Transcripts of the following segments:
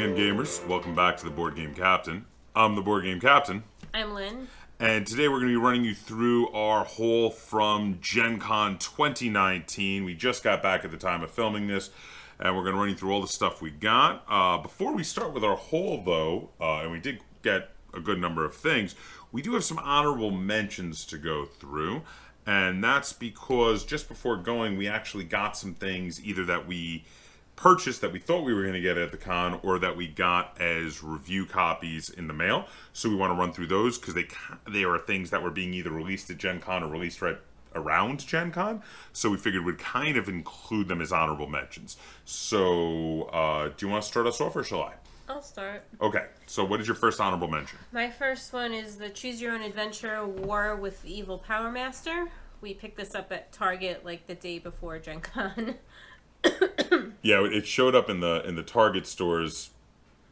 again, gamers. Welcome back to the Board Game Captain. I'm the Board Game Captain. I'm Lynn. And today we're going to be running you through our haul from Gen Con 2019. We just got back at the time of filming this, and we're going to run you through all the stuff we got. Before we start with our haul, though, and we did get a good number of things, we do have some honorable mentions to go through. And that's because just before going, we actually got some things either that we purchased that we thought we were going to get at the con, or that we got as review copies in the mail. So we want to run through those because they are things that were being either released at Gen Con or released right around Gen Con. So we figured we'd kind of include them as honorable mentions. So do you want to start us off, or shall I? I'll start. Okay, so what is your first honorable mention? My first one is the Choose Your Own Adventure War with the Evil Power Master. We picked this up at Target like the day before Gen Con. Yeah, it showed up in the Target stores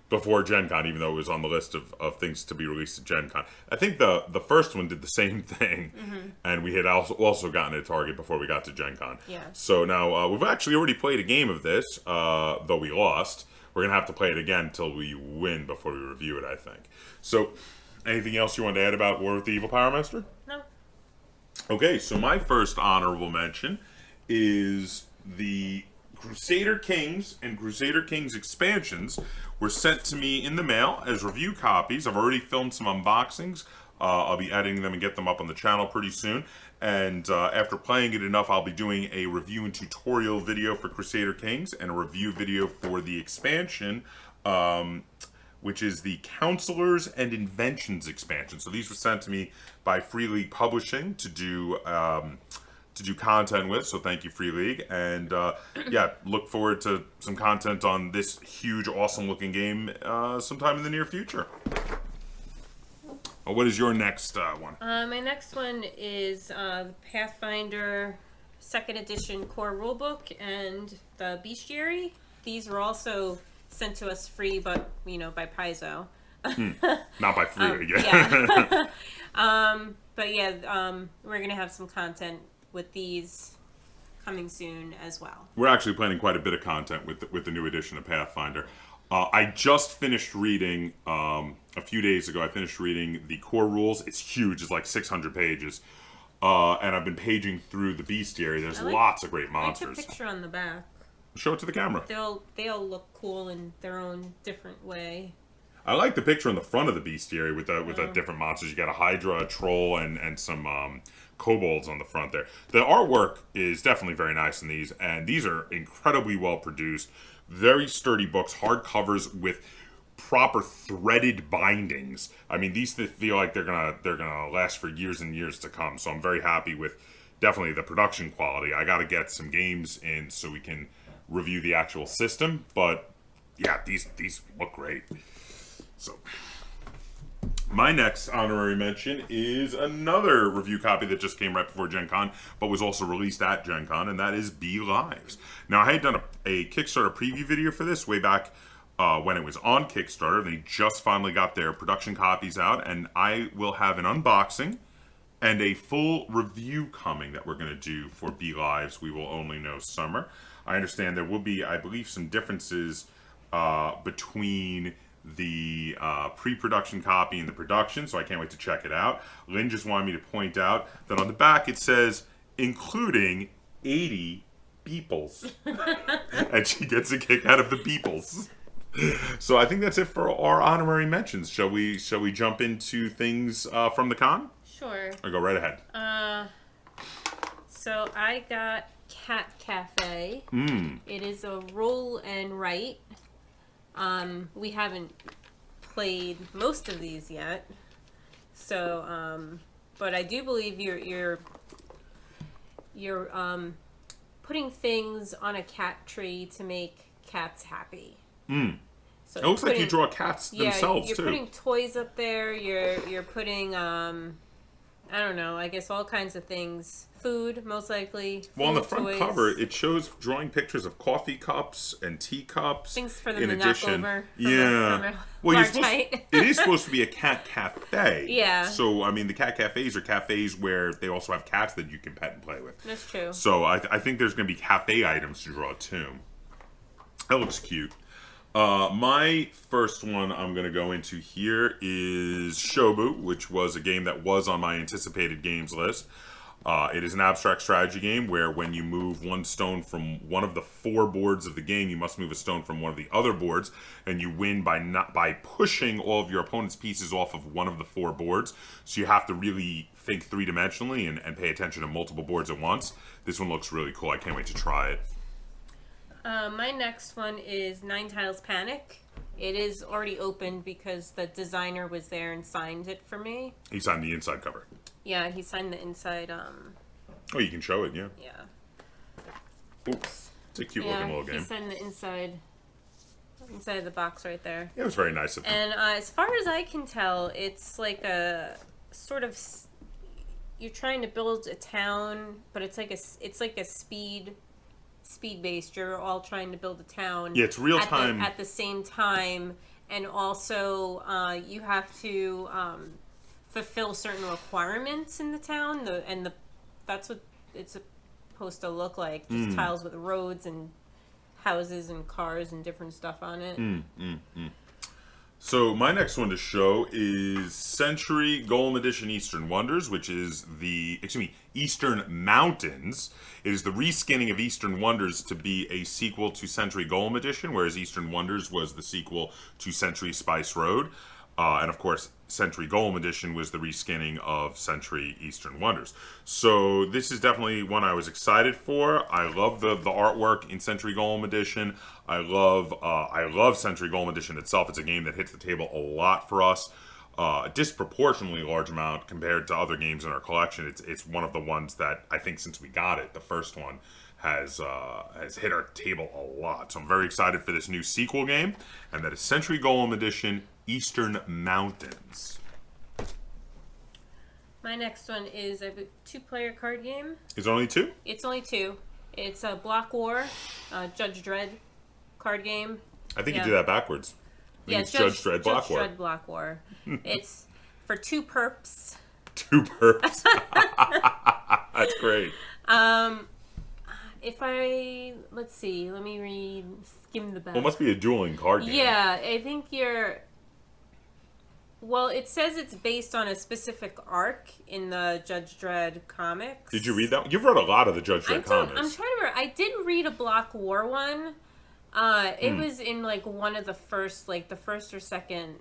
before Gen Con, even though it was on the list of things to be released at Gen Con. I think the first one did the same thing, and we had also gotten it at Target before we got to Gen Con. Yeah. So now we've actually already played a game of this, though we lost. We're going to have to play it again until we win before we review it, I think. So, anything else you want to add about War with the Evil Power Master? No. Okay, so my first honorable mention is the Crusader Kings and Crusader Kings expansions were sent to me in the mail as review copies. I've already filmed some unboxings. I'll be editing them and get them up on the channel pretty soon. And after playing it enough, I'll be doing a review and tutorial video for Crusader Kings and a review video for the expansion, which is the Counselors and Inventions expansion. So these were sent to me by Free League Publishing to do content with. So thank you, Free League. And yeah, look forward to some content on this huge, awesome-looking game sometime in the near future. What is your next one? My next one is Pathfinder 2nd Edition Core Rulebook and the Bestiary. These were also sent to us free, but, you know, by Paizo. Not by Free League. Yeah. But yeah, we're going to have some content with these coming soon as well. We're actually planning quite a bit of content with the new edition of Pathfinder. I just finished reading, a few days ago, I finished reading the core rules. It's huge. It's like 600 pages. And I've been paging through the bestiary. There's lots of great monsters. I took a picture on the back. Show it to the camera. They all look cool in their own different way. I like the picture on the front of the bestiary with the different monsters. You got a Hydra, a Troll, and some kobolds on the front there. The artwork is definitely very nice in these, and these are incredibly well produced. Very sturdy books, hard covers with proper threaded bindings. I mean, these feel like they're gonna last for years and years to come. So I'm very happy with definitely the production quality. I got to get some games in so we can review the actual system. But yeah, these look great. So my next honorary mention is another review copy that just came right before Gen Con, but was also released at Gen Con, and that is Be Lives. Now, I had done a Kickstarter preview video for this way back when it was on Kickstarter. They just finally got their production copies out, and I will have an unboxing and a full review coming that we're going to do for Be Lives. We Will Only Know Summer. I understand there will be, I believe, some differences between the pre-production copy and the production, so I can't wait to check it out. Lynn just wanted me to point out that on the back it says, including 80 beeples. And she gets a kick out of the beeples. So I think that's it for our honorary mentions. Shall we jump into things from the con? Sure. Or go right ahead. So I got Cat Cafe. It is a roll and write. We haven't played most of these yet, so but I do believe you're putting things on a cat tree to make cats happy. So it looks like you draw cats themselves you're too. Putting toys up there. You're putting I don't know. I guess all kinds of things. Food, most likely. Well, on the Food, front toys. cover, it shows drawing pictures of coffee cups and teacups. Things for them in to addition. knock over. Yeah. Well, it is supposed to be a cat cafe. Yeah. So, I mean, the cat cafes are cafes where they also have cats that you can pet and play with. That's true. So, I think there's going to be cafe items to draw, too. That looks cute. My first one I'm going to go into here is Shobu, which was a game that was on my anticipated games list. It is an abstract strategy game where when you move one stone from one of the 4 boards of the game, you must move a stone from one of the other boards, and you win by pushing all of your opponent's pieces off of one of the 4 boards. So you have to really think 3-dimensionally and pay attention to multiple boards at once. This one looks really cool. I can't wait to try it. My next one is Nine Tiles Panic. It is already opened because the designer was there and signed it for me. He signed the inside cover. Yeah, he signed the inside. Oh, you can show it, yeah. Yeah. Oops. It's a cute looking little game. He signed the inside of the box right there. Yeah, it was very nice of him. And as far as I can tell, it's like a sort of, you're trying to build a town, but it's like a speed based. You're all trying to build a town. Yeah, it's real time at the same time, and also you have to fulfill certain requirements in the town. That's what it's supposed to look like. Just tiles with roads and houses and cars and different stuff on it. So my next one to show is Century Golem Edition Eastern Wonders, which is Eastern Mountains. It is the reskinning of Eastern Wonders to be a sequel to Century Golem Edition, whereas Eastern Wonders was the sequel to Century Spice Road. And of course, Century Golem Edition was the reskinning of Century Eastern Wonders. So this is definitely one I was excited for. I love the artwork in Century Golem Edition. I love Century Golem Edition itself. It's a game that hits the table a lot for us. A disproportionately large amount compared to other games in our collection. It's one of the ones that I think since we got it, the first one, has hit our table a lot. So I'm very excited for this new sequel game, and that is Century Golem Edition Eastern Mountains. My next one is a 2-player card game. Is it only 2? It's only 2. It's a Block War, Judge Dredd card game. I think you did that backwards. It's Judge Dredd Block War. Judge Dredd Block War. It's for 2 perps. 2 perps. That's great. Let's see, let me skim the back. Well, it must be a dueling card game. Yeah, I think well, it says it's based on a specific arc in the Judge Dredd comics. Did you read that one? You've read a lot of the Judge Dredd comics. I'm trying to remember. I did read a Block War one. It was in like one of the first or second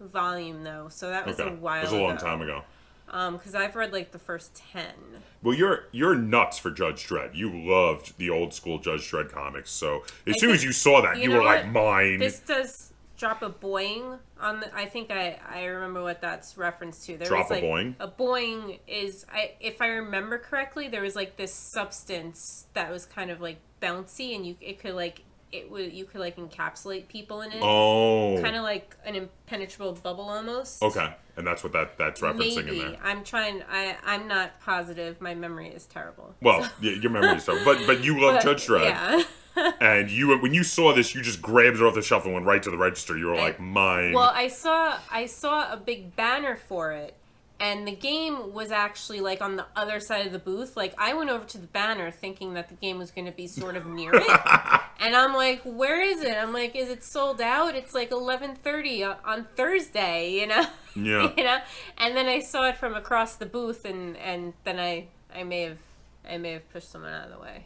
volume though, so that was a while ago. It was a long time ago. Because I've read like the first 10. Well, you're nuts for Judge Dredd. You loved the old school Judge Dredd comics. So as soon as you saw that, you were like, mine. This does drop a boing on the. I think I remember what that's referenced to. Drop a boing. A boing is, if I remember correctly, there was like this substance that was kind of like bouncy, and you could encapsulate people in it. Oh. Kind of like an impenetrable bubble almost. Okay. And that's what that's referencing Maybe. in there. I'm not positive. My memory is terrible. Well, yeah, your memory is terrible. But you love Judge Dredd. Yeah. And when you saw this, you just grabbed it off the shelf and went right to the register. You were like, mine. Well, I saw a big banner for it. And the game was actually, like, on the other side of the booth. Like, I went over to the banner thinking that the game was going to be sort of near it. And I'm like, where is it? I'm like, is it sold out? It's like 11:30 on Thursday, you know? Yeah. You know? And then I saw it from across the booth, and then I may have pushed someone out of the way.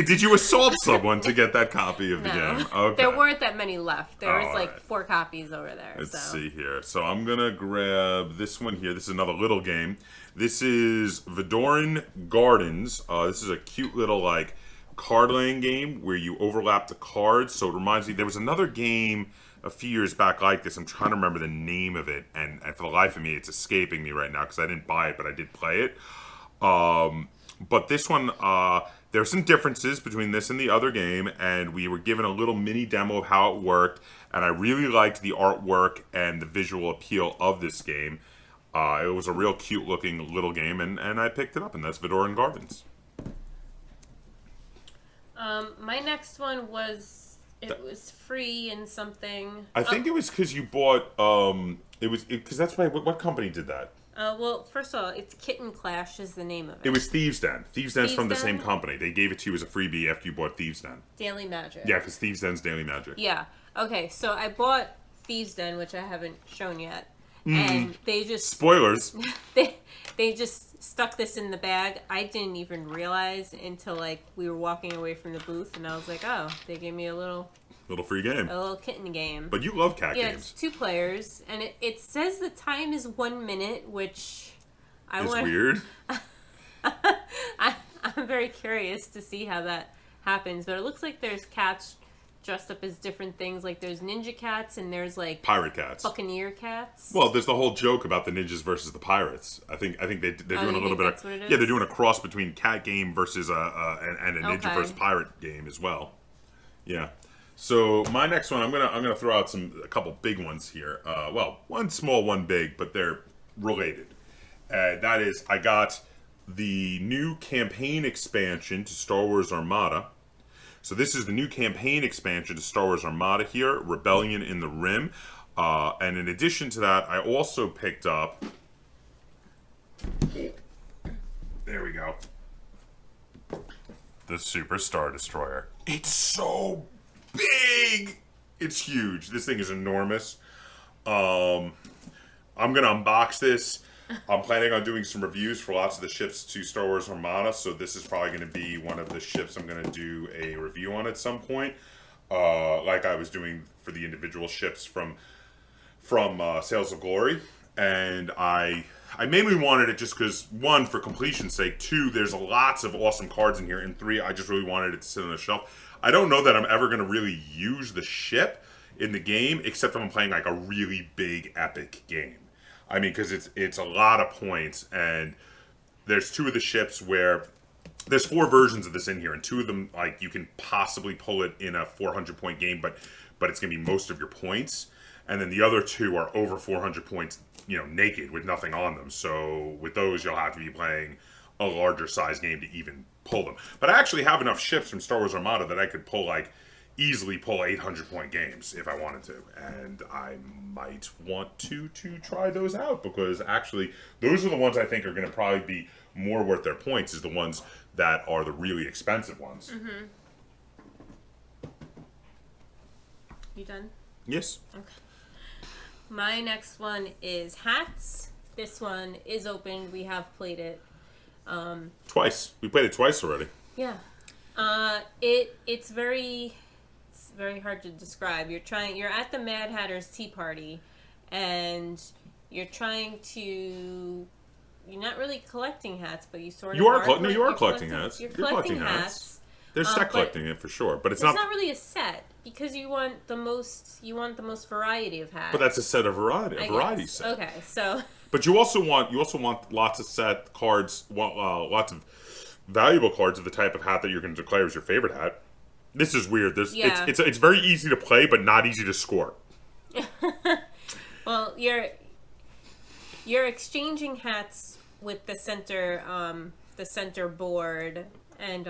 Did you assault someone to get that copy of the game? Okay. There weren't that many left. There was like 4 copies over there. Let's see here. So I'm going to grab this one here. This is another little game. This is Vidoran Gardens. This is a cute little like card laying game where you overlap the cards. So it reminds me, there was another game a few years back like this. I'm trying to remember the name of it. And for the life of me, it's escaping me right now because I didn't buy it, but I did play it. But this one, there are some differences between this and the other game, and we were given a little mini demo of how it worked, and I really liked the artwork and the visual appeal of this game. It was a real cute looking little game, and I picked it up, and that's Vidoran Gardens. My next one was, it was free and something. I think it was because you bought, because that's why, what company did that? Well, first of all, it's Kitten Clash is the name of it. It was Thieves Den. Thieves Den's from the Thieves Den? same company. They gave it to you as a freebie after you bought Thieves Den. Daily Magic. Yeah, because Thieves Den's Daily Magic. Yeah. Okay, so I bought Thieves Den, which I haven't shown yet, and they just Spoilers. they just stuck this in the bag. I didn't even realize until like we were walking away from the booth, and I was like, oh, they gave me a little Free game. a little kitten game. But you love cat Yeah, games. it's 2 players, and it says the time is 1 minute, which It's weird. I'm very curious to see how that happens. But it looks like there's cats dressed up as different things. Like there's ninja cats, and there's like Pirate cats. buccaneer cats. Well, there's the whole joke about the ninjas versus the pirates. I think they're doing a little bit that's of what it is? yeah, they're doing a cross between cat game versus and a ninja Okay. versus pirate game as well. Yeah. So my next one, I'm gonna throw out a couple big ones here. Well, one small, one big, but they're related. That is, I got the new campaign expansion to Star Wars Armada. So this is the new campaign expansion to Star Wars Armada here, Rebellion in the Rim. And in addition to that, I also picked up... There we go. The Super Star Destroyer. It's so big! It's huge. This thing is enormous. I'm going to unbox this. I'm planning on doing some reviews for lots of the ships to Star Wars Armada, so this is probably going to be one of the ships I'm going to do a review on at some point, like I was doing for the individual ships from Sails of Glory. And I mainly wanted it just because, 1, for completion's sake, 2, there's lots of awesome cards in here, and 3, I just really wanted it to sit on the shelf. I don't know that I'm ever going to really use the ship in the game, except if I'm playing like a really big, epic game. I mean, because it's a lot of points, and there's 2 of the ships where there's 4 versions of this in here, and 2 of them, like, you can possibly pull it in a 400-point game, but it's going to be most of your points. And then the other 2 are over 400 points, naked with nothing on them. So with those, you'll have to be playing a larger size game to even pull them. But I actually have enough ships from Star Wars Armada that I could easily pull 800-point games if I wanted to. And I might want to try those out, because actually those are the ones I think are going to probably be more worth their points, is the ones that are the really expensive ones. Mm-hmm. You done? Yes. Okay. My next one is hats. This one is open. We have played it. Twice. We played it twice already. Yeah. It's very hard to describe. You're at the Mad Hatter's Tea Party, and you're not really collecting hats, but you sort of You are collecting hats. You're collecting hats. There's set collecting it for sure, but it's not really a set, because you want the most variety of hats. But that's a set of variety guess. set. Okay, so. But you also want lots of set cards, lots of valuable cards of the type of hat that you're going to declare as your favorite hat. This is weird. It's very easy to play, but not easy to score. Well, you're exchanging hats with the center board, and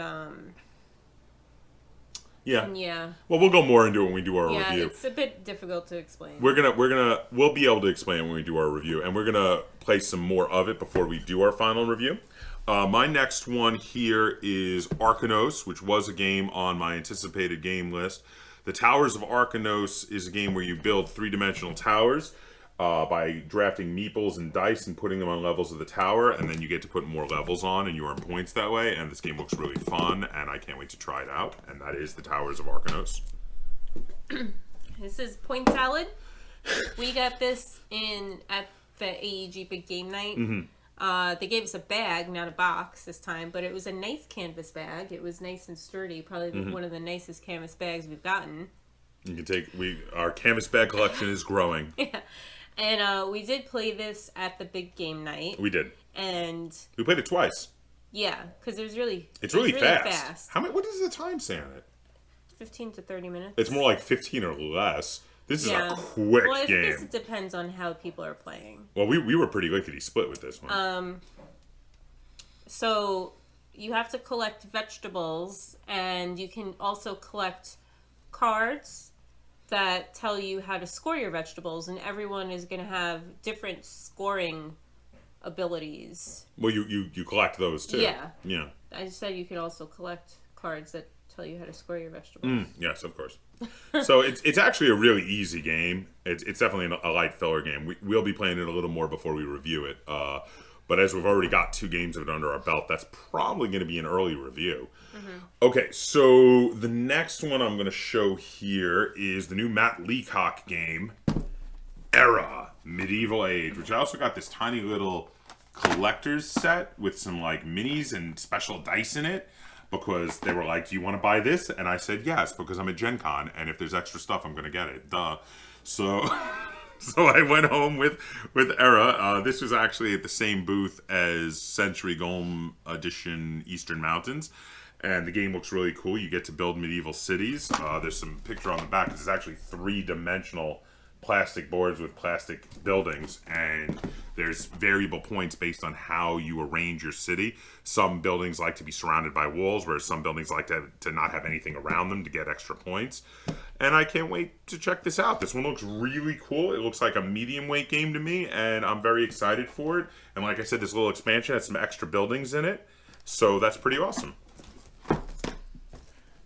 yeah. Well, we'll go more into it when we do our review. Yeah, it's a bit difficult to explain. We'll be able to explain it when we do our review, and we're gonna play some more of it before we do our final review. My next one here is Arkanos, which was a game on my anticipated game list. The Towers of Arkanos is a game where you build 3-dimensional towers by drafting meeples and dice and putting them on levels of the tower, and then you get to put more levels on, and you earn points that way. And this game looks really fun, and I can't wait to try it out. And that is the Towers of Arkanos. This is Point Salad. We got this at the AEG Big Game Night. Mm-hmm. They gave us a bag, not a box this time, but it was a nice canvas bag. It was nice and sturdy, probably one of the nicest canvas bags we've gotten. You can our canvas bag collection is growing. Yeah. And we did play this at the Big Game Night. We did. And we played it twice. Yeah, because it's really fast. What does the time say on it? 15 to 30 minutes. It's more like 15 or less. This is a quick game. I guess it depends on how people are playing. Well, we were pretty lickety split with this one. So you have to collect vegetables, and you can also collect cards that tell you how to score your vegetables, and everyone is going to have different scoring abilities. Well, you collect those too. Yeah. Yeah. I said you could also collect cards that tell you how to score your vegetables. Yes, of course. So it's actually a really easy game. It's definitely a light filler game. We'll be playing it a little more before we review it. But as we've already got 2 games of it under our belt, that's probably going to be an early review. Okay, so the next one I'm going to show here is the new Matt Leacock game, Era Medieval Age, which I also got this tiny little collector's set with some like minis and special dice in it, because they were like, do you want to buy this? And I said yes, because I'm at Gen Con, and if there's extra stuff, I'm going to get it. Duh. So so I went home with Era. This was actually at the same booth as Century Golem Edition Eastern Mountains. And the game looks really cool. You get to build medieval cities. There's some picture on the back. This is actually 3-dimensional plastic boards with plastic buildings, and there's variable points based on how you arrange your city. Some buildings like to be surrounded by walls, whereas some buildings like to not have anything around them to get extra points. And I can't wait to check this out. This one looks really cool. It looks like a medium weight game to me, and I'm very excited for it. And like I said, this little expansion has some extra buildings in it, so that's pretty awesome.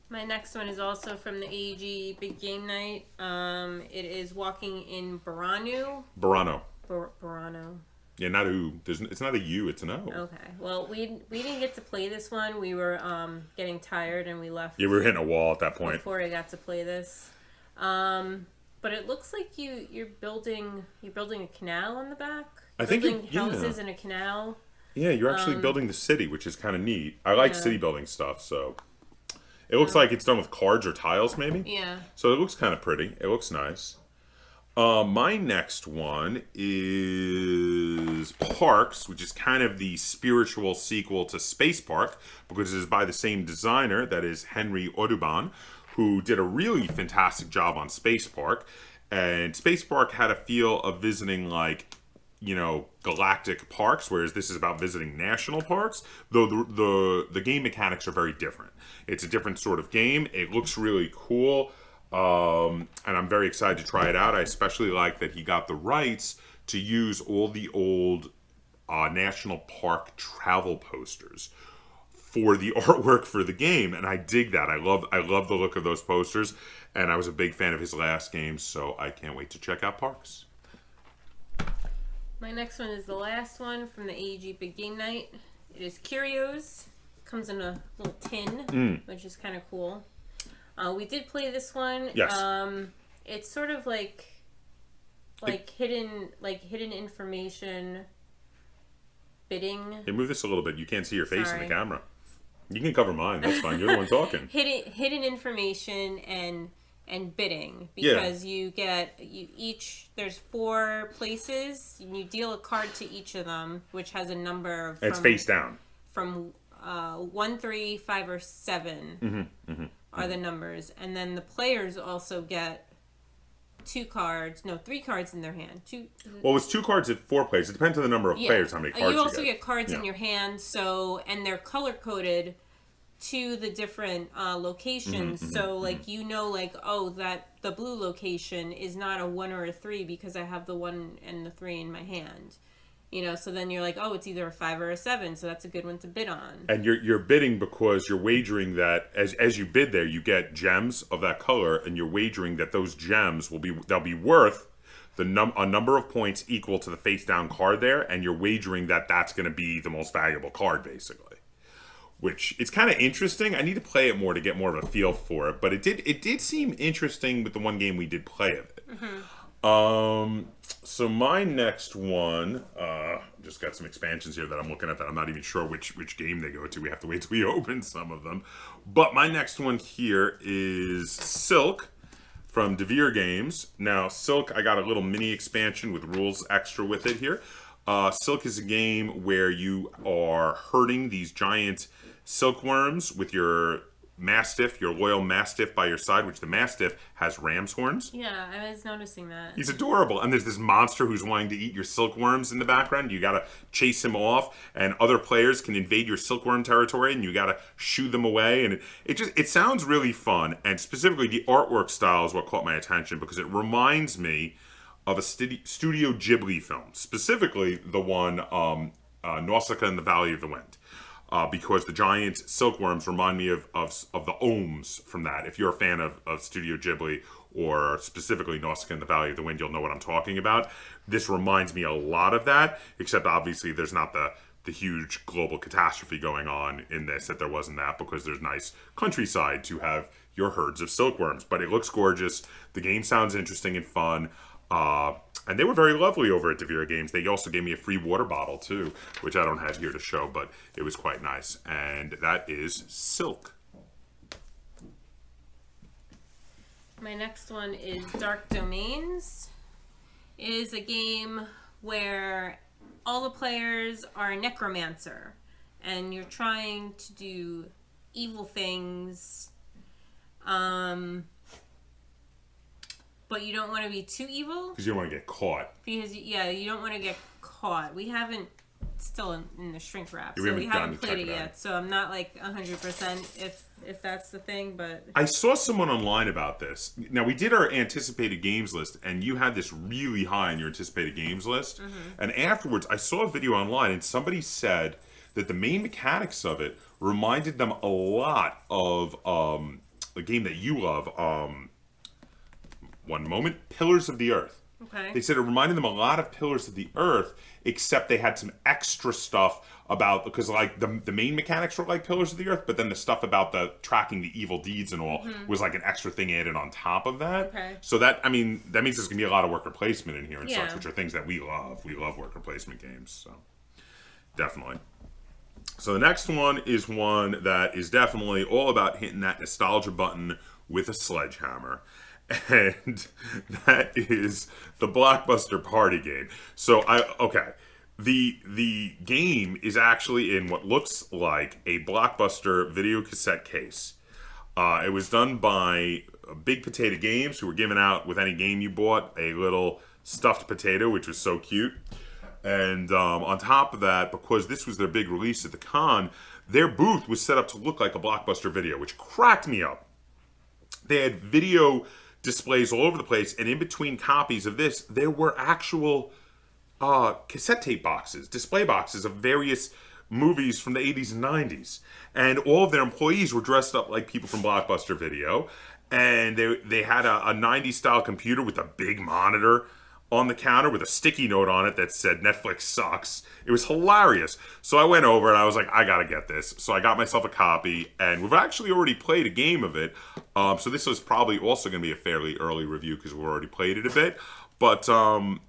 My next one is also from the AEG Big Game Night. It is Walking in Baranu. Burano. Barano. Yeah, not U. It's not a U, it's an O. Okay. Well, we didn't get to play this one. We were getting tired and we left. Yeah, we were hitting a wall at that point. Before I got to play this. But it looks like you're building a canal in the back. I think building houses in a canal. Yeah, you're actually building the city, which is kind of neat. I like city building stuff, so it looks like it's done with cards or tiles, maybe. Yeah. So it looks kind of pretty. It looks nice. My next one is Parks, which is kind of the spiritual sequel to Space Park, because it is by the same designer, that is Henry Audubon, who did a really fantastic job on Space Park. And Space Park had a feel of visiting, like, you know, galactic parks, whereas this is about visiting national parks, though the game mechanics are very different. It's a different sort of game. It looks really cool. And I'm very excited to try it out. I especially like that he got the rights to use all the old national park travel posters for the artwork for the game, and I dig that. I love the look of those posters, and I was a big fan of his last game, so I can't wait to check out Parks. My next one is the last one from the AEG Big Game Night. It is Curios. Comes in a little tin, which is kind of cool. We did play this one. Yes. It's sort of like hidden information bidding. Hey, move this a little bit. You can't see your face in the camera. You can cover mine. That's fine. You're the one talking. Hidden information and bidding, because there's 4 places, and you deal a card to each of them, which has a number. It's face down. From 1, 3, 5, or 7 are the numbers, and then the players also get 3 cards in their hand. Well, it's 2 cards at 4 players. It depends on the number of players, how many cards you also get cards in your hand, and they're color coded to the different locations. That the blue location is not a 1 or a 3 because I have the 1 and the 3 in my hand. You know, so then you're like, oh, it's either a 5 or a 7, so that's a good one to bid on. And you're bidding because you're wagering that as you bid there, you get gems of that color, and you're wagering that those gems they'll be worth a number of points equal to the face down card there, and you're wagering that that's going to be the most valuable card, basically. Which it's kind of interesting. I need to play it more to get more of a feel for it, but it did seem interesting with the one game we did play of it. So my next one, just got some expansions here that I'm looking at that I'm not even sure which game they go to. We have to wait till we open some of them. But my next one here is Silk from Devere Games. Now, Silk, I got a little mini expansion with rules extra with it here. Silk is a game where you are herding these giant silkworms with your Mastiff, your loyal Mastiff by your side, which the Mastiff has ram's horns. Yeah, I was noticing that. He's adorable. And there's this monster who's wanting to eat your silkworms in the background. You gotta chase him off, and other players can invade your silkworm territory, and you gotta shoo them away. And it sounds really fun. And specifically, the artwork style is what caught my attention, because it reminds me of a Studio Ghibli film, specifically the one Nausicaa and the Valley of the Wind. Because the giant silkworms remind me of the Ohms from that. If you're a fan of Studio Ghibli, or specifically Nausicaa and the Valley of the Wind, you'll know what I'm talking about. This reminds me a lot of that, except obviously there's not the huge global catastrophe going on in this that there was in that, because there's nice countryside to have your herds of silkworms. But it looks gorgeous. The game sounds interesting and fun. And they were very lovely over at Devere Games. They also gave me a free water bottle, too, which I don't have here to show, but it was quite nice. And that is Silk. My next one is Dark Domains. It is a game where all the players are a necromancer, and you're trying to do evil things. But you don't want to be too evil. Because you don't want to get caught. Because, yeah, you don't want to get caught. We haven't, still in the shrink wrap, Yeah, so we haven't played it yet. So I'm not like 100% if that's the thing, but... I saw someone online about this. Now, we did our anticipated games list, and you had this really high on your anticipated games list. And afterwards, I saw a video online, and somebody said that the main mechanics of it reminded them a lot of a game that you love, one moment, Pillars of the Earth. Okay. They said it reminded them a lot of Pillars of the Earth, except they had some extra stuff about, because like the main mechanics were like Pillars of the Earth, but then the stuff about the tracking the evil deeds and all was like an extra thing added on top of that. Okay. So that, I mean, that means there's gonna be a lot of worker placement in here and Yeah. such, which are things that we love. We love worker placement games, so definitely. So the next one is one that is definitely all about hitting that nostalgia button with a sledgehammer. And that is the Blockbuster Party Game. So the game is actually in what looks like a Blockbuster video cassette case. It was done by Big Potato Games, who were giving out with any game you bought a little stuffed potato, which was so cute. And on top of that, because this was their big release at the con, their booth was set up to look like a Blockbuster Video, which cracked me up. They had video displays all over the place, and in between copies of this, there were actual cassette tape boxes, display boxes of various movies from the 80s and 90s. And all of their employees were dressed up like people from Blockbuster Video, and they had a 90s style computer with a big monitor on the counter with a sticky note on it that said Netflix sucks. It was hilarious. So I went over and I was like, I gotta get this. So I got myself a copy, and we've actually already played a game of it. So this is probably also gonna be a fairly early review because we've already played it a bit. But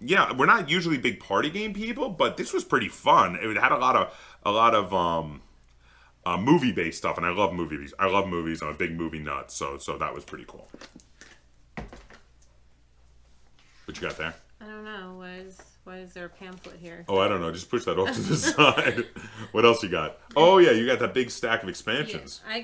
yeah, we're not usually big party game people, but this was pretty fun. It had a lot of movie-based stuff, and I love movies. I love movies. I'm a big movie nut, so that was pretty cool. What you got there? I don't know. Why is there a pamphlet here? Oh, I don't know. Just push that off to the side. What else you got? Oh yeah, you got that big stack of expansions. Yeah,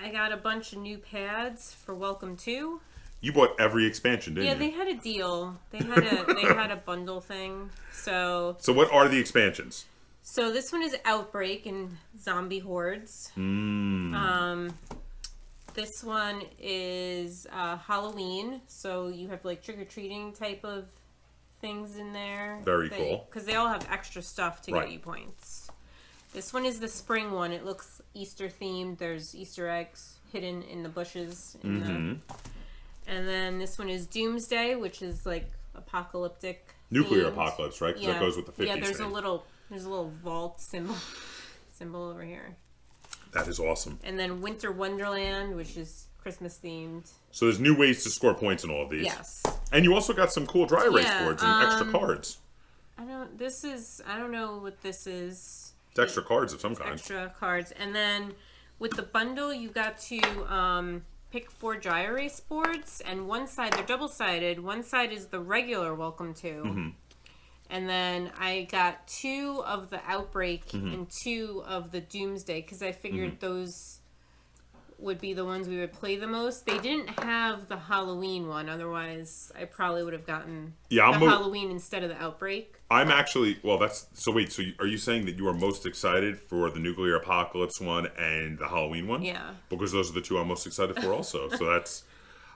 I got a bunch of new pads for Welcome 2. You bought every expansion, didn't you? Yeah, they had a deal. They had a bundle thing. So what are the expansions? So this one is Outbreak and Zombie Hordes. This one is Halloween, so you have like trick-or-treating type of things in there. Very cool. Because they all have extra stuff to get you points. This one is the spring one. It looks Easter themed. There's Easter eggs hidden in the bushes. And then this one is Doomsday, which is like apocalyptic. Nuclear themed. Apocalypse, right? Because that goes with the 50s. Yeah, there's thing. a little vault symbol over here. That is awesome. And then Winter Wonderland, which is Christmas themed. So there's new ways to score points in all of these. Yes. And you also got some cool dry erase boards and extra cards. I don't know what this is. It's extra cards of some kind. Extra cards. And then with the bundle, you got to pick 4 dry erase boards. And one side, they're double-sided. One side is the regular Welcome to. And then I got 2 of the Outbreak and 2 of the Doomsday, because I figured those would be the ones we would play the most. They didn't have the Halloween one, otherwise I probably would have gotten the Halloween instead of the Outbreak. I'm actually, so are you saying that you are most excited for the Nuclear Apocalypse one and the Halloween one? Yeah. Because those are the 2 I'm most excited for also. So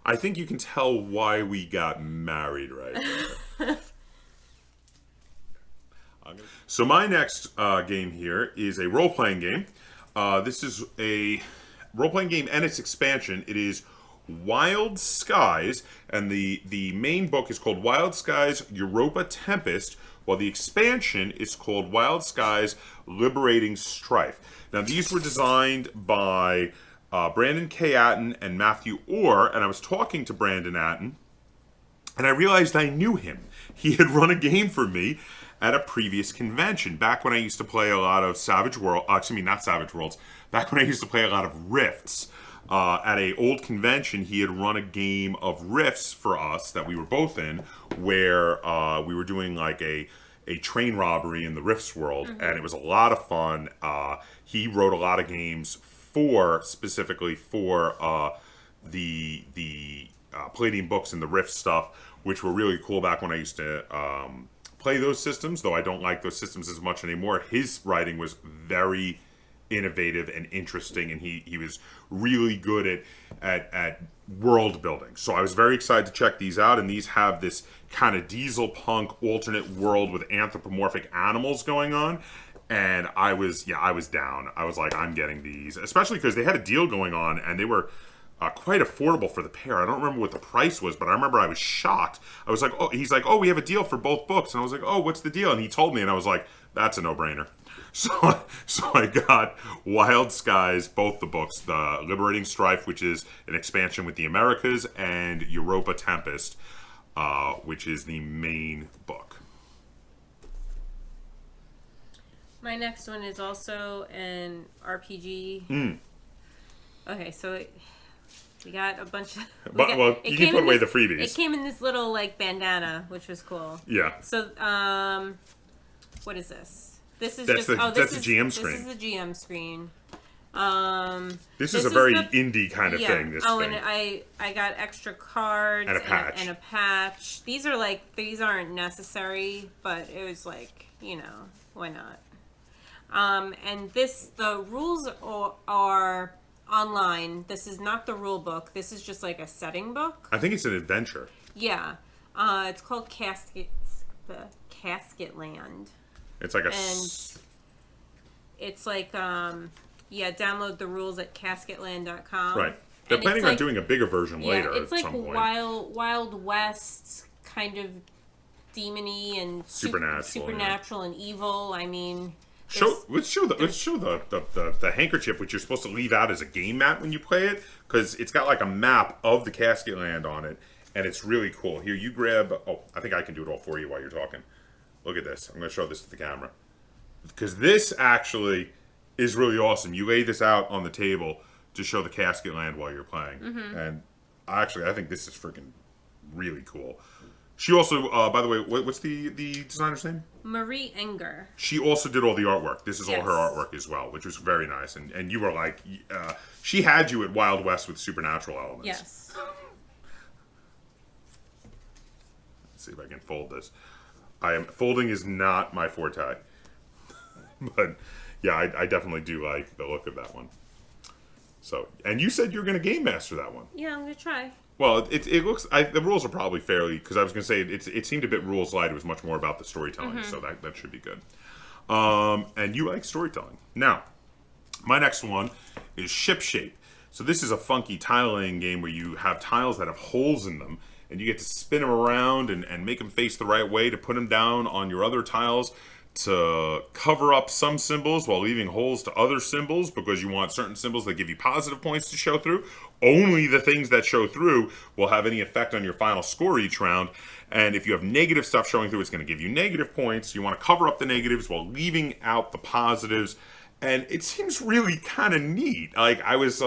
I think you can tell why we got married right there. So my next game here is a role-playing game. This is a role-playing game and its expansion. It is Wild Skies, and the main book is called Wild Skies Europa Tempest, while the expansion is called Wild Skies Liberating Strife. Now, these were designed by Brandon K. Atten and Matthew Orr, and I was talking to Brandon Atten, and I realized I knew him. He had run a game for me at a previous convention, back when I used to play a lot of Savage World, not Savage Worlds, back when I used to play a lot of Rifts. At a old convention, he had run a game of Rifts for us that we were both in, where we were doing like a train robbery in the Rifts world, and it was a lot of fun. He wrote a lot of games specifically for the Palladium books and the Rift stuff, which were really cool back when I used to play those systems, though I don't like those systems as much anymore. His writing was very innovative and interesting, and he was really good at world building. So I was very excited to check these out, and these have this kind of diesel punk alternate world with anthropomorphic animals going on. And I was down. I was like, I'm getting these, especially because they had a deal going on, and they were quite affordable for the pair. I don't remember what the price was, but I remember I was shocked. I was like, oh, he's like, oh, we have a deal for both books. And I was like, oh, what's the deal? And he told me, and I was like, that's a no-brainer. So I got Wild Skies, both the books, the Liberating Strife, which is an expansion with the Americas, and Europa Tempest, which is the main book. My next one is also an RPG. Okay, so we got a bunch of... You can put away the freebies. It came in this little, like, bandana, which was cool. Yeah. So, what is this? This is that's the GM screen. This is the GM screen. This is a very indie kind of thing. This thing. And I got extra cards and a patch. And a patch. These aren't necessary, but it was like, why not? And the rules are online. This is not the rule book. This is just like a setting book. I think it's an adventure. Yeah. It's called Casket Land. It's like it's like, download the rules at casketland.com. Right. They're planning on doing a bigger version later at some point. Wild West kind of demony and supernatural and evil. I mean, let's show the handkerchief, which you're supposed to leave out as a game mat when you play it, because it's got like a map of the Casket Land on it, and it's really cool. Here, you grab. Oh, I think I can do it all for you while you're talking. Look at this. I'm going to show this to the camera, because this actually is really awesome. You lay this out on the table to show the Casket Land while you're playing, and I think this is freaking really cool. She also, by the way, what's the designer's name? Marie Enger. She also did all the artwork. This is all her artwork as well, which was very nice. And you were like, she had you at Wild West with supernatural elements. Yes. Let's see if I can fold this. Folding is not my forte. But, yeah, I definitely do like the look of that one. So, and you said you're going to game master that one. Yeah, I'm going to try. Well, it looks... the rules are probably fairly... Because I was going to say, it seemed a bit rules light. It was much more about the storytelling, so that should be good. And you like storytelling. Now, my next one is Ship Shape. So this is a funky tile laying game where you have tiles that have holes in them, and you get to spin them around and make them face the right way to put them down on your other tiles to cover up some symbols while leaving holes to other symbols, because you want certain symbols that give you positive points to show through. Only the things that show through will have any effect on your final score each round. And if you have negative stuff showing through, it's going to give you negative points. You want to cover up the negatives while leaving out the positives. And it seems really kind of neat. Like, I was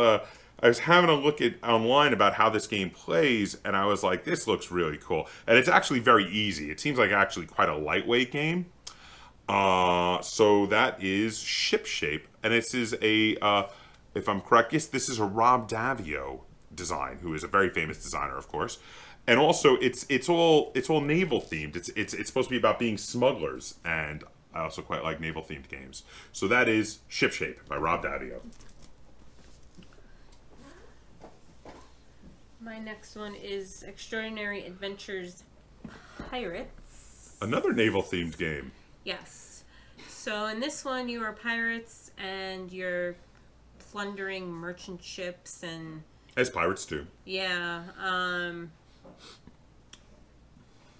having a look at online about how this game plays, and I was like, this looks really cool. And it's actually very easy. It seems like actually quite a lightweight game. So that is Ship Shape, and this is a, if I'm correct, yes, this is a Rob Davio design, who is a very famous designer, of course. And also, it's all naval themed. It's supposed to be about being smugglers, and I also quite like naval themed games. So that is Ship Shape by Rob Davio. My next one is Extraordinary Adventures Pirates. Another naval-themed game. Yes. So in this one, you are pirates and you're plundering merchant ships and... As pirates do. Yeah.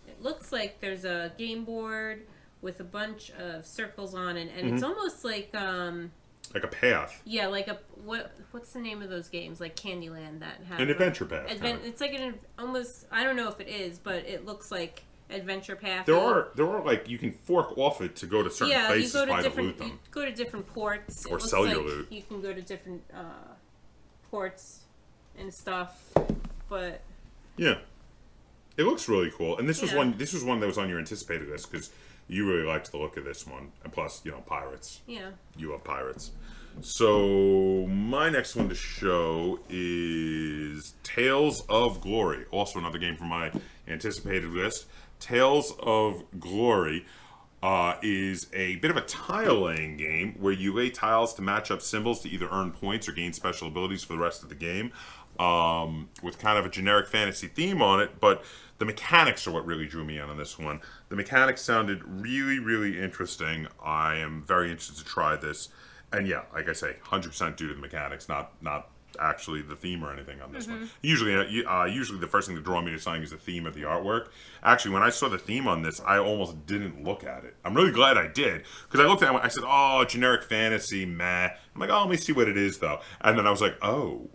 It looks like there's a game board with a bunch of circles on it, and it's almost like... like a path. Yeah, like a... What's the name of those games? Like Candyland that have... An adventure path. It's like an almost... I don't know if it is, but it looks like adventure path. There are like, you can fork off it to go to certain places to loot them. You go to different ports. Or sell your loot. You can go to different ports and stuff, but... Yeah. It looks really cool. And this was one that was on your anticipated list, because you really liked the look of this one. And plus, pirates. Yeah. You love pirates. So, my next one to show is Tales of Glory. Also another game from my anticipated list. Tales of Glory is a bit of a tile-laying game where you lay tiles to match up symbols to either earn points or gain special abilities for the rest of the game. With kind of a generic fantasy theme on it, but the mechanics are what really drew me in on this one. The mechanics sounded really, really interesting. I am very interested to try this. And yeah, like I say, 100% due to the mechanics, not actually the theme or anything on this one. Usually the first thing that draws me to something is the theme of the artwork. Actually, when I saw the theme on this, I almost didn't look at it. I'm really glad I did, because I looked at it and I said, oh, generic fantasy, meh. I'm like, oh, let me see what it is, though. And then I was like, oh.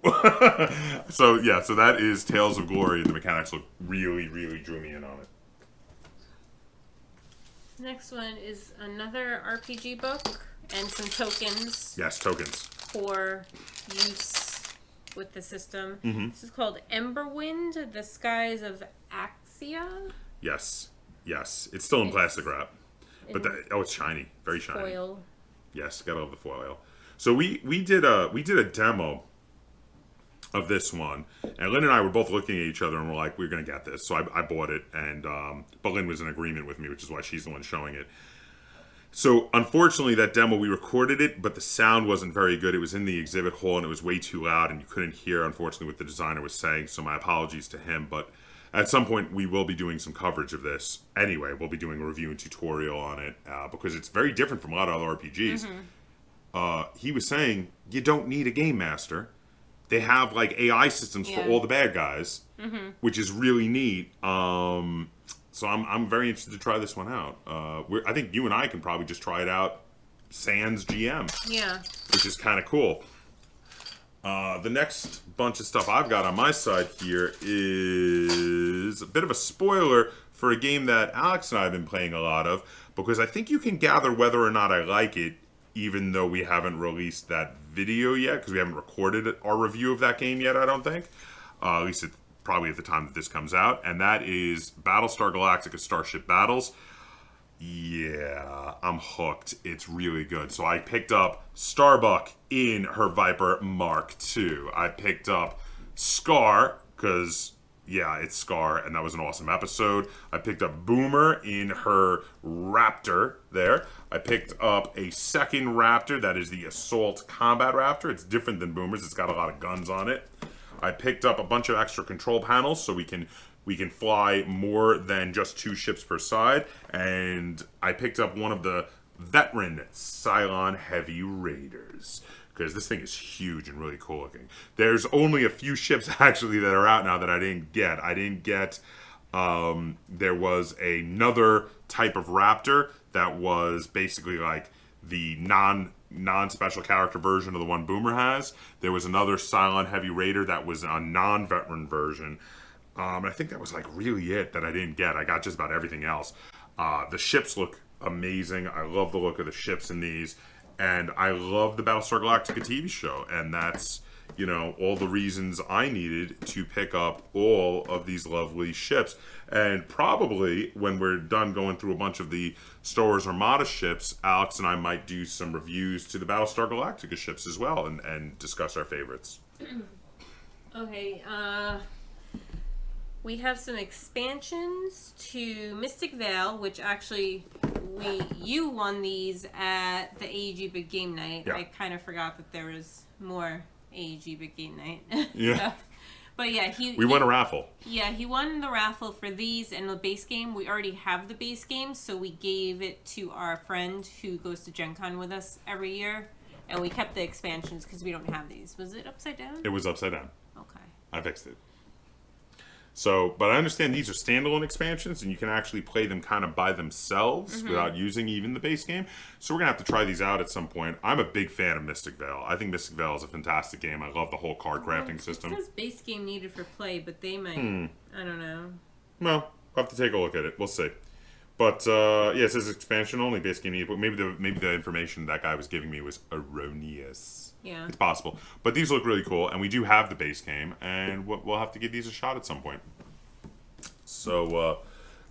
So, yeah, so that is Tales of Glory, and the mechanics look really, really drew me in on it. Next one is another RPG book and some tokens. Yes, tokens. For use with the system. This is called Emberwind, The Skies of Axia. Yes. It's still in plastic wrap. But it's shiny. Very shiny. Foil. Yes, gotta love the foil. So we did a demo of this one, and Lynn and I were both looking at each other and we're like, we're gonna get this. So I bought it, and but Lynn was in agreement with me, which is why she's the one showing it. So, unfortunately, that demo, we recorded it, but the sound wasn't very good. It was in the exhibit hall, and it was way too loud, and you couldn't hear, unfortunately, what the designer was saying, so my apologies to him. But at some point, we will be doing some coverage of this. Anyway, we'll be doing a review and tutorial on it, because it's very different from a lot of other RPGs. He was saying, you don't need a game master. They have, like, AI systems for all the bad guys, which is really neat. So I'm very interested to try this one out. I think you and I can probably just try it out sans GM. Yeah. Which is kind of cool. The next bunch of stuff I've got on my side here is a bit of a spoiler for a game that Alex and I have been playing a lot of, because I think you can gather whether or not I like it, even though we haven't released that video yet, because we haven't recorded our review of that game yet, I don't think. At least probably at the time that this comes out, and that is Battlestar Galactica Starship Battles. Yeah, I'm hooked. It's really good. So I picked up Starbuck in her Viper Mark II. I picked up Scar, because, yeah, it's Scar, and that was an awesome episode. I picked up Boomer in her Raptor there. I picked up a second Raptor, that is the Assault Combat Raptor. It's different than Boomer's. It's got a lot of guns on it. I picked up a bunch of extra control panels so we can fly more than just 2 ships per side, and I picked up one of the veteran Cylon Heavy Raiders, because this thing is huge and really cool looking. There's only a few ships actually that are out now that I didn't get. There was another type of Raptor that was basically like the non-special character version of the one Boomer has. There was another Cylon Heavy Raider that was a non-veteran version. I think that was like really it that I didn't get. I got just about everything else. The ships look amazing. I love the look of the ships in these. And I love the Battlestar Galactica TV show. And that's, all the reasons I needed to pick up all of these lovely ships. And probably when we're done going through a bunch of the Star Wars Armada ships, Alex and I might do some reviews to the Battlestar Galactica ships as well and discuss our favorites. Okay, we have some expansions to Mystic Vale, which actually you won these at the AEG Big Game Night. Yeah. I kind of forgot that there was more AEG Big Game Night Yeah. stuff. But yeah, we won a raffle. Yeah, he won the raffle for these and the base game. We already have the base game, so we gave it to our friend who goes to Gen Con with us every year. And we kept the expansions because we don't have these. Was it upside down? It was upside down. Okay. I fixed it. So, but I understand these are standalone expansions, and you can actually play them kind of by themselves without using even the base game. So we're going to have to try these out at some point. I'm a big fan of Mystic Vale. I think Mystic Vale is a fantastic game. I love the whole card crafting system. It says base game needed for play, but they might... I don't know. Well, we'll have to take a look at it. We'll see. But, yeah, it says expansion only, base game needed. But maybe the information that guy was giving me was erroneous. Yeah. It's possible. But these look really cool, and we do have the base game, and we'll have to give these a shot at some point. So,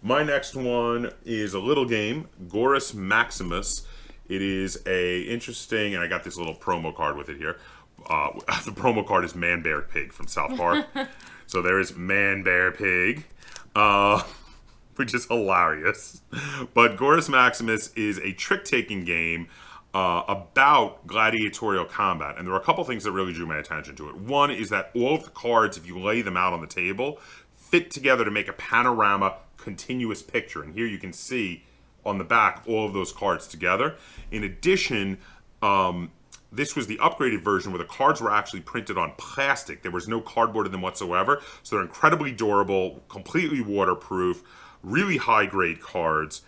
my next one is a little game, Gorus Maximus. It is a interesting, and I got this little promo card with it here. The promo card is Man Bear Pig from South Park. So there is Man Bear Pig, which is hilarious. But Gorus Maximus is a trick-taking game about gladiatorial combat. And there are a couple things that really drew my attention to it. One is that all of the cards, if you lay them out on the table, fit together to make a panorama continuous picture. And here you can see on the back all of those cards together. In addition, this was the upgraded version where the cards were actually printed on plastic. There was no cardboard in them whatsoever. So they're incredibly durable, completely waterproof, really high-grade cards.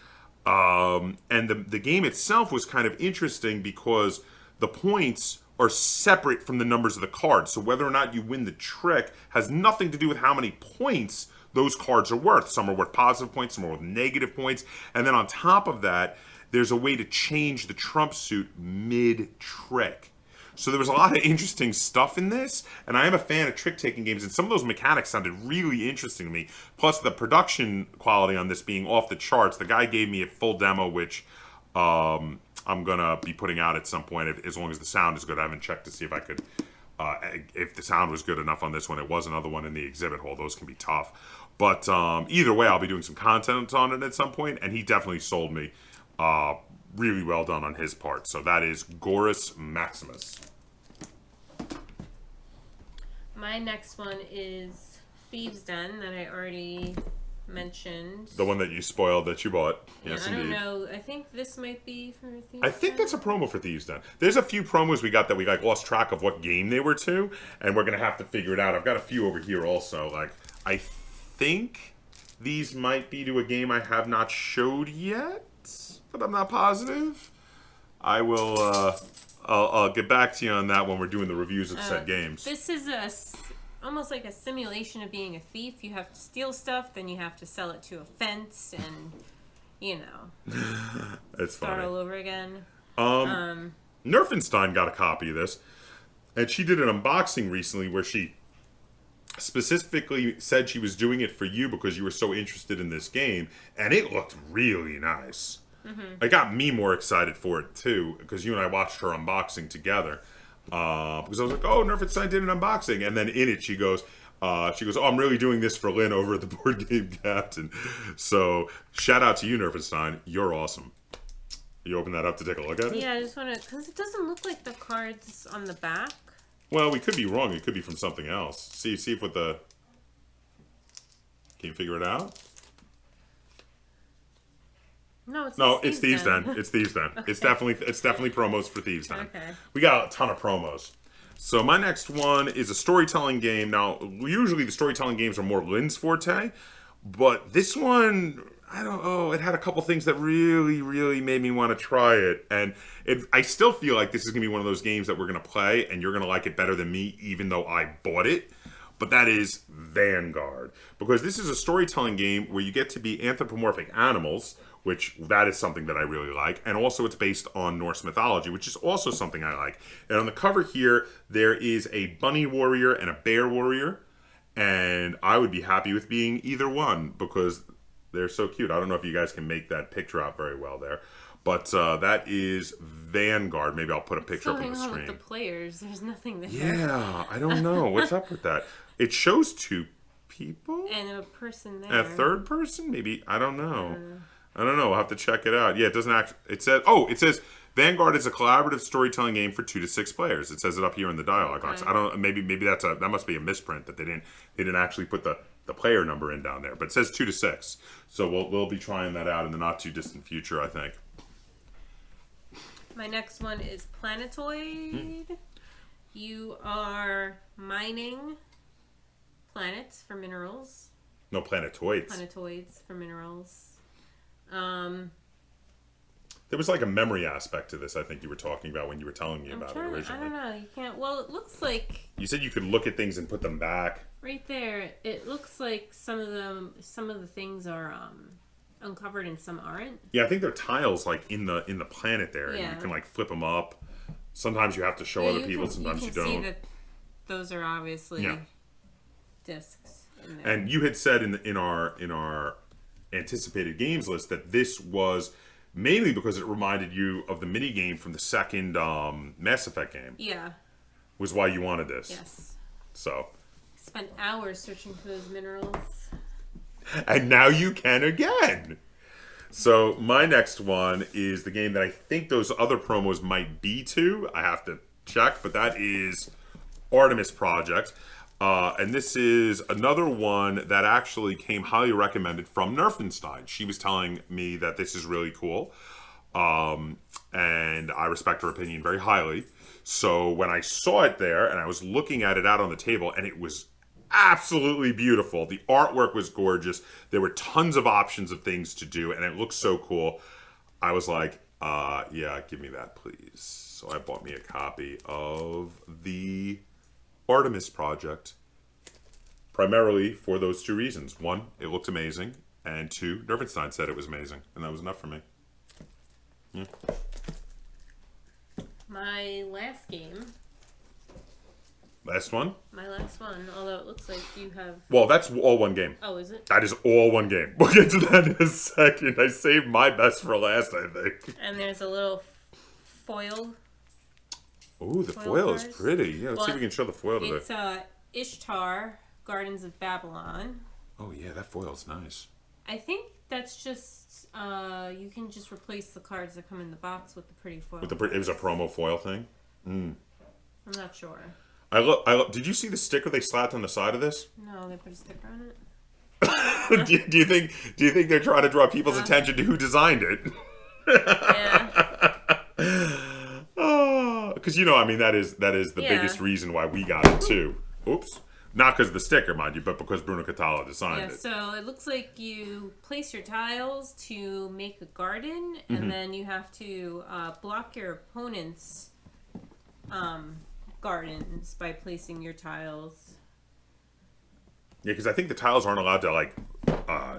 And the game itself was kind of interesting because the points are separate from the numbers of the cards. So whether or not you win the trick has nothing to do with how many points those cards are worth. Some are worth positive points, some are worth negative points. And then on top of that, there's a way to change the trump suit mid-trick. So there was a lot of interesting stuff in this, and I am a fan of trick-taking games, and some of those mechanics sounded really interesting to me. Plus, the production quality on this being off the charts. The guy gave me a full demo, which I'm going to be putting out at some point, as long as the sound is good. I haven't checked to see if I could, if the sound was good enough on this one. It was another one in the exhibit hall. Those can be tough. But either way, I'll be doing some content on it at some point, and he definitely sold me. Really well done on his part. So that is Gorus Maximus. My next one is Thieves' Den that I already mentioned. The one that you spoiled that you bought. Yes, I don't indeed. know. I think this might be for Thieves' Den. I think that's a promo for Thieves' Den. There's a few promos we got that we lost track of what game they were to, and we're gonna have to figure it out. I've got a few over here also. Like, I think these might be to a game I have not showed yet, but I'm not positive. I will. I'll get back to you on that when we're doing the reviews of said games. This is almost like a simulation of being a thief. You have to steal stuff, then you have to sell it to a fence, and It's start funny. all over again. Nerfenstein got a copy of this, and she did an unboxing recently where she specifically said she was doing it for you because you were so interested in this game, and it looked really nice. It got me more excited for it too, because you and I watched her unboxing together. Because I was like, "Oh, Nerfenstein did an unboxing," and then in it she goes, "Oh, I'm really doing this for Lynn over at the Board Game Captain." So shout out to you, Nerfenstein. You're awesome. You open that up to take a look at it? Yeah, I just want to, because it doesn't look like the cards on the back. Well, we could be wrong. It could be from something else. See if with the. Can you figure it out? No, it's Thieves' Den. It's Thieves' Den. Okay. It's definitely promos for Thieves' Den. Okay. We got a ton of promos. So my next one is a storytelling game. Now, usually the storytelling games are more Lynn's forte, but this one, I don't know, it had a couple things that really, really made me want to try it. And I still feel like this is going to be one of those games that we're going to play, and you're going to like it better than me, even though I bought it. But that is Vanguard. Because this is a storytelling game where you get to be anthropomorphic animals, which that is something that I really like. And also it's based on Norse mythology, which is also something I like. And on the cover here, there is a bunny warrior and a bear warrior. And I would be happy with being either one because they're so cute. I don't know if you guys can make that picture out very well there. But that is Vanguard. Maybe I'll put a picture up on the screen. With the players, there's nothing there. Yeah, I don't know. What's up with that? It shows two people? And a person there. And a third person? Maybe. I don't know. I don't know. We'll have to check it out. Yeah, it doesn't act. It says. Oh, it says Vanguard is a collaborative storytelling game for 2 to 6 players. It says it up here in the dialogue box. I don't. Maybe that must be a misprint that they didn't actually put the player number in down there. But it says 2 to 6. So we'll be trying that out in the not too distant future, I think. My next one is Planetoid. You are mining planets for minerals. No, planetoids. Planetoids for minerals. There was like a memory aspect to this, I think you were talking about when you were telling me about it originally. I don't know. You can't. Well, it looks like you said you could look at things and put them back. Right there, it looks like some of the things are uncovered and some aren't. Yeah, I think they're tiles like in the planet there, and you can like flip them up. Sometimes you have to show other people. Sometimes you don't. You can see that those are obviously discs in there. And you had said in our anticipated games list that this was mainly because it reminded you of the mini game from the second Mass Effect game. Yeah. Was why you wanted this. Yes. So. Spent hours searching for those minerals. And now you can again. So my next one is the game that I think those other promos might be to. I have to check, but that is Artemis Project. And this is another one that actually came highly recommended from Nerfenstein. She was telling me that this is really cool. And I respect her opinion very highly. So when I saw it there and I was looking at it out on the table, and it was absolutely beautiful. The artwork was gorgeous. There were tons of options of things to do, and it looked so cool. I was like, yeah, give me that, please. So I bought me a copy of the Artemis Project, primarily for those 2 reasons. 1, it looked amazing, and 2, Nerfenstein said it was amazing, and that was enough for me. Yeah. My last game. Last one? My last one, although it looks like you have... Well, that's all one game. Oh, is it? That is all one game. We'll get to that in a second. I saved my best for last, I think. And there's a little foil. Ooh, the foil is pretty. Yeah, let's see if we can show the foil today. It's Ishtar, Gardens of Babylon. Oh, yeah, that foil's nice. I think that's just... you can just replace the cards that come in the box with the pretty foil. It was a promo foil thing? I'm not sure. I look. Did you see the sticker they slapped on the side of this? No, they put a sticker on it. do you think they're trying to draw people's attention to who designed it? Yeah. Because I mean, that is the biggest reason why we got it too. Oops. Not because of the sticker, mind you, but because Bruno Catala designed it. So it looks like you place your tiles to make a garden, and then you have to block your opponent's gardens by placing your tiles. Yeah, because I think the tiles aren't allowed to like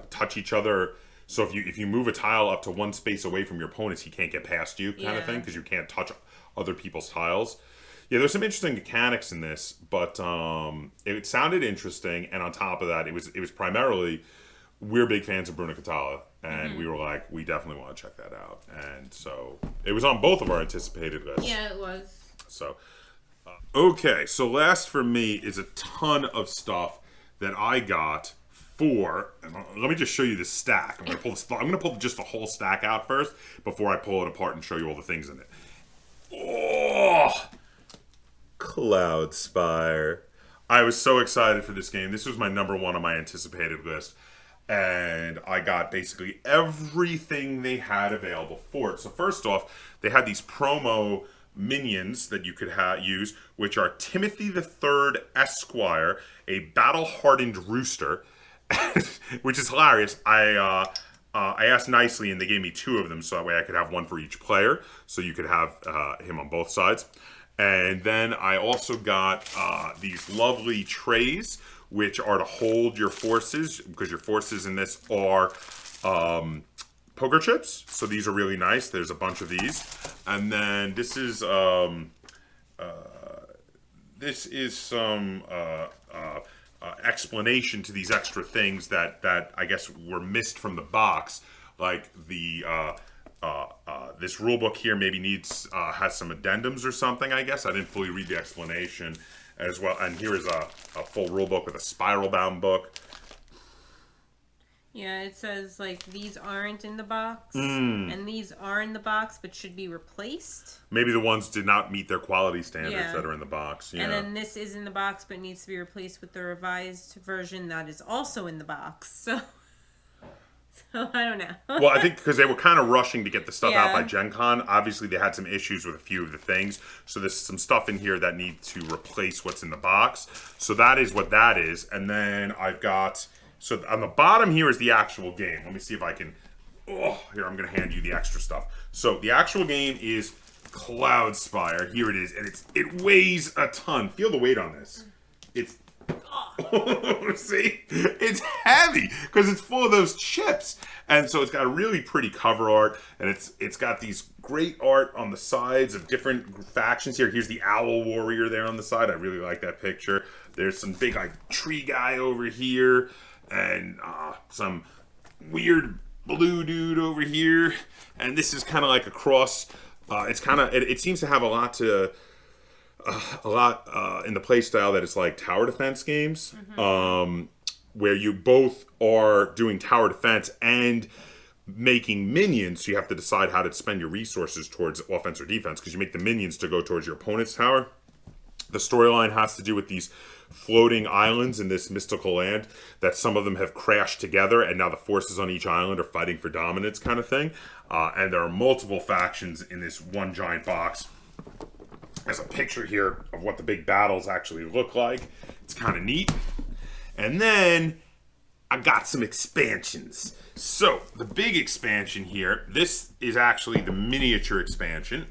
touch each other. So if you move a tile up to one space away from your opponents, he can't get past you, kind of thing, because you can't touch other people's tiles. Yeah, there's some interesting mechanics in this, but it sounded interesting, and on top of that, it was primarily we're big fans of Bruno Catala, and we were like, we definitely want to check that out, and so it was on both of our anticipated lists. Yeah, it was. So, okay, so last for me is a ton of stuff that I got for. And let me just show you the stack. I'm gonna pull just the whole stack out first before I pull it apart and show you all the things in it. Oh, Cloud Spire! I was so excited for this game. This was my number 1 on my anticipated list, and I got basically everything they had available for it. So first off, they had these promo minions that you could use, which are Timothy III Esquire, a battle-hardened rooster, which is hilarious. I asked nicely, and they gave me 2 of them, so that way I could have 1 for each player, so you could have him on both sides. And then I also got these lovely trays, which are to hold your forces, because your forces in this are poker chips. So these are really nice. There's a bunch of these. And then this is some explanation to these extra things that I guess were missed from the box, like the this rule book here maybe has some addendums or something. I guess I didn't fully read the explanation as well. And here is a full rule book with a spiral bound book. Yeah, it says like these aren't in the box, and these are in the box but should be replaced. Maybe the ones did not meet their quality standards Yeah. that are in the box. Yeah. And then this is in the box but needs to be replaced with the revised version that is also in the box. So I don't know. Well, I think because they were kind of rushing to get the stuff out by Yeah. Gen Con. Obviously, they had some issues with a few of the things. So there's some stuff in here that need to replace what's in the box. So that is what that is. And then I've got... So on the bottom here is the actual game. Let me see if I can... Oh, here, I'm going to hand you the extra stuff. So the actual game is Cloud Spire. Here it is. And it weighs a ton. Feel the weight on this. It's... See? It's heavy because it's full of those chips. And so it's got a really pretty cover art, and it's got these great art on the sides of different factions here. Here's the Owl Warrior there on the side. I really like that picture. There's some big like tree guy over here, and some weird blue dude over here. And this is kind of like a cross. It seems to have a lot to... in the play style that it's like tower defense games, where you both are doing tower defense and making minions. So you have to decide how to spend your resources towards offense or defense, because you make the minions to go towards your opponent's tower. The storyline has to do with these floating islands in this mystical land that some of them have crashed together, and now the forces on each island are fighting for dominance, kind of thing. And there are multiple factions in this one giant box. There's a picture here of what the big battles actually look like. It's kind of neat. And then I got some expansions. So the big expansion here, this is actually the miniature expansion.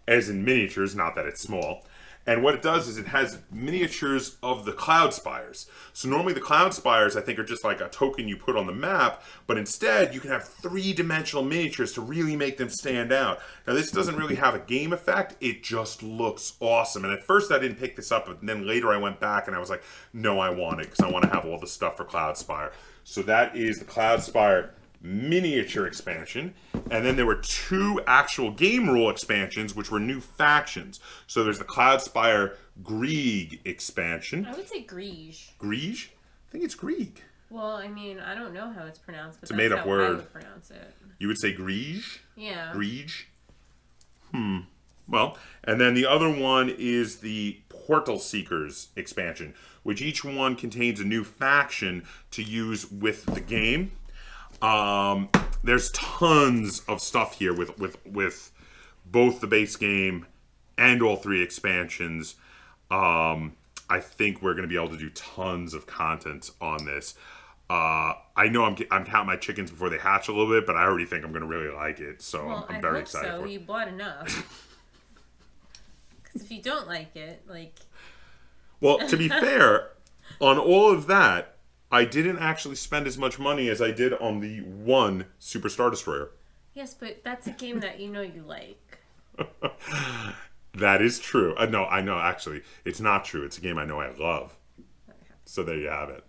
As in miniatures, not that it's small. And what it does is it has miniatures of the Cloud Spires. So normally the Cloud Spires, I think, are just like a token you put on the map, but instead you can have three-dimensional miniatures to really make them stand out. Now this doesn't really have a game effect, it just looks awesome. And at first I didn't pick this up, but then later I went back and I was like, no, I want it, because I want to have all the stuff for Cloud Spire. So that is the Cloud Spire miniature expansion, and then there were two actual game rule expansions, which were new factions. So there's the Cloud Spire Grieg expansion. I would say Griege. Griege? I think it's Grieg. Well, I mean, I don't know how it's pronounced, but It's a that's made-up how word. I would pronounce it. You would say Griege? Yeah. Griege? Well, and then the other one is the Portal Seekers expansion, which each one contains a new faction to use with the game. There's tons of stuff here with both the base game and all three expansions. I think we're going to be able to do tons of content on this. I know I'm counting my chickens before they hatch a little bit, but I already think I'm going to really like it. So Well, I'm very excited so. for it. You bought enough. Because if you don't like it, like... Well, to be fair, on all of that, I didn't actually spend as much money as I did on the one Super Star Destroyer. Yes, but that's a game that you know you like. That is true. No, I know, actually. It's not true. It's a game I know I love. So there you have it.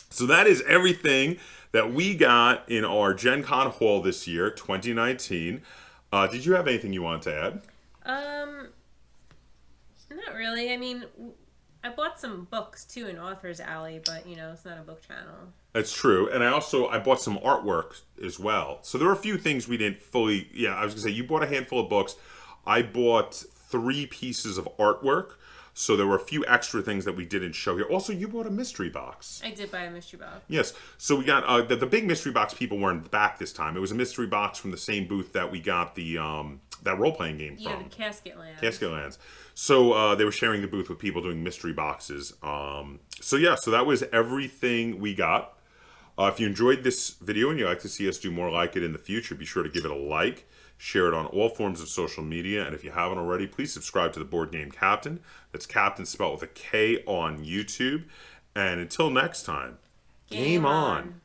So that is everything that we got in our Gen Con haul this year, 2019. Did you have anything you wanted to add? Not really. I mean... I bought some books too in Author's Alley, but you know, it's not a book channel. That's true. And I bought some artwork as well. So there were a few things we didn't fully... Yeah, I was going to say, you bought a handful of books. I bought 3 pieces of artwork. So there were a few extra things that we didn't show here. Also, you bought a mystery box. I did buy a mystery box. Yes. So we got... the big mystery box people weren't back this time. It was a mystery box from the same booth that we got the that role-playing game from. Yeah, the Casket Lands. Casket Lands. So they were sharing the booth with people doing mystery boxes. So yeah, so that was everything we got. If you enjoyed this video and you'd like to see us do more like it in the future, be sure to give it a like, share it on all forms of social media, and if you haven't already, please subscribe to the Board Game Kaptain. That's Kaptain spelled with a K on YouTube. And until next time, game on.